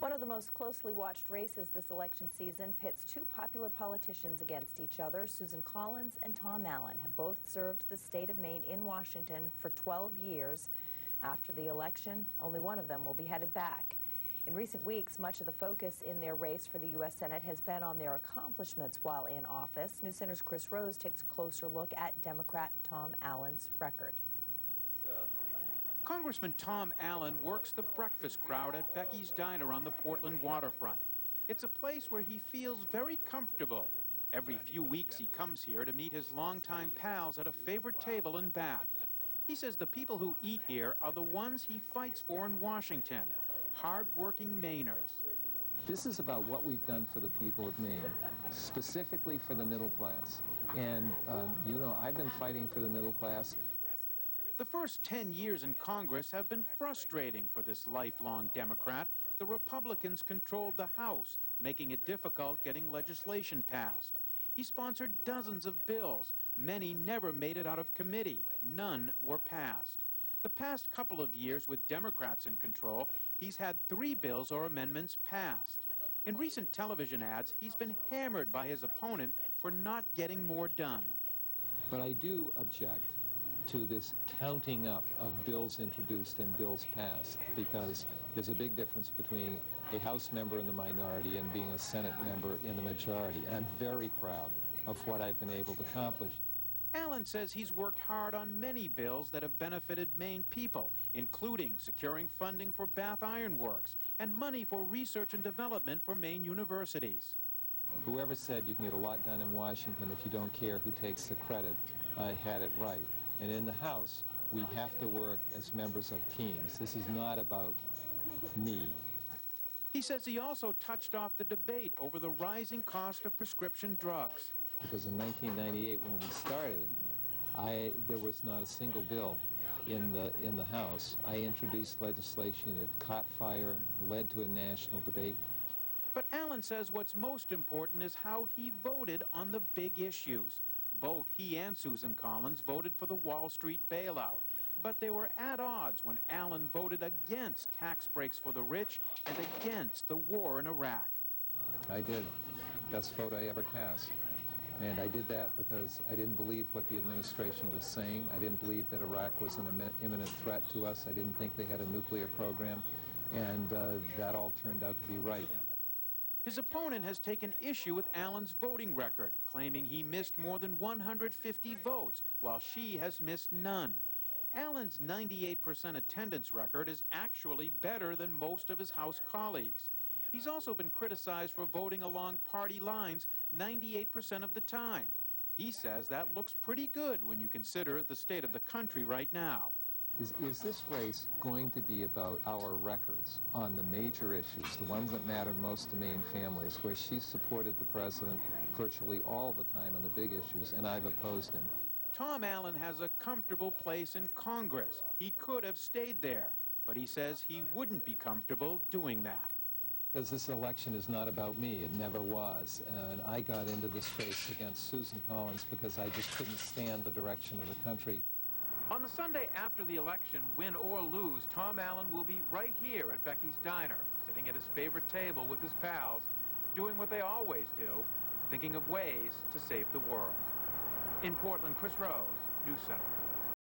One of the most closely watched races this election season pits two popular politicians against each other. Susan Collins and Tom Allen have both served the state of Maine in Washington for 12 years. After the election, only one of them will be headed back. In recent weeks, much of the focus in their race for the U.S. Senate has been on their accomplishments while in office. News Center's Chris Rose takes a closer look at Democrat Tom Allen's record. Congressman Tom Allen works the breakfast crowd at Becky's Diner on the Portland waterfront. It's a place where he feels very comfortable. Every few weeks he comes here to meet his longtime pals at a favorite table and back. He says the people who eat here are the ones he fights for in Washington, hard-working Mainers. This is about what we've done for the people of Maine, specifically for the middle class. And, you know, I've been fighting for the middle class. The first 10 years in Congress have been frustrating for this lifelong Democrat. The Republicans controlled the House, making it difficult getting legislation passed. He sponsored dozens of bills. Many never made it out of committee. None were passed. The past couple of years with Democrats in control, he's had 3 bills or amendments passed. In recent television ads, he's been hammered by his opponent for not getting more done. But I do object to this counting up of bills introduced and bills passed, because there's a big difference between a House member in the minority and being a Senate member in the majority. And I'm very proud of what I've been able to accomplish. Allen says he's worked hard on many bills that have benefited Maine people, including securing funding for Bath Iron Works and money for research and development for Maine universities. Whoever said you can get a lot done in Washington if you don't care who takes the credit had it right. And in the House, we have to work as members of teams. This is not about me. He says he also touched off the debate over the rising cost of prescription drugs. Because in 1998, when we started, there was not a single bill in the House. I introduced legislation, it caught fire, led to a national debate. But Allen says what's most important is how he voted on the big issues. Both he and Susan Collins voted for the Wall Street bailout, but they were at odds when Allen voted against tax breaks for the rich and against the war in Iraq. I did. Best vote I ever cast. And I did that because I didn't believe what the administration was saying. I didn't believe that Iraq was an imminent threat to us. I didn't think they had a nuclear program. And that all turned out to be right. His opponent has taken issue with Allen's voting record, claiming he missed more than 150 votes, while she has missed none. Allen's 98% attendance record is actually better than most of his House colleagues. He's also been criticized for voting along party lines 98% of the time. He says that looks pretty good when you consider the state of the country right now. Is this race going to be about our records on the major issues, the ones that matter most to Maine families, where she supported the president virtually all the time on the big issues, and I've opposed him? Tom Allen has a comfortable place in Congress. He could have stayed there, but he says he wouldn't be comfortable doing that. Because this election is not about me. It never was. And I got into this race against Susan Collins because I just couldn't stand the direction of the country. On the Sunday after the election, win or lose, Tom Allen will be right here at Becky's Diner, sitting at his favorite table with his pals, doing what they always do, thinking of ways to save the world. In Portland, Chris Rose, News Center.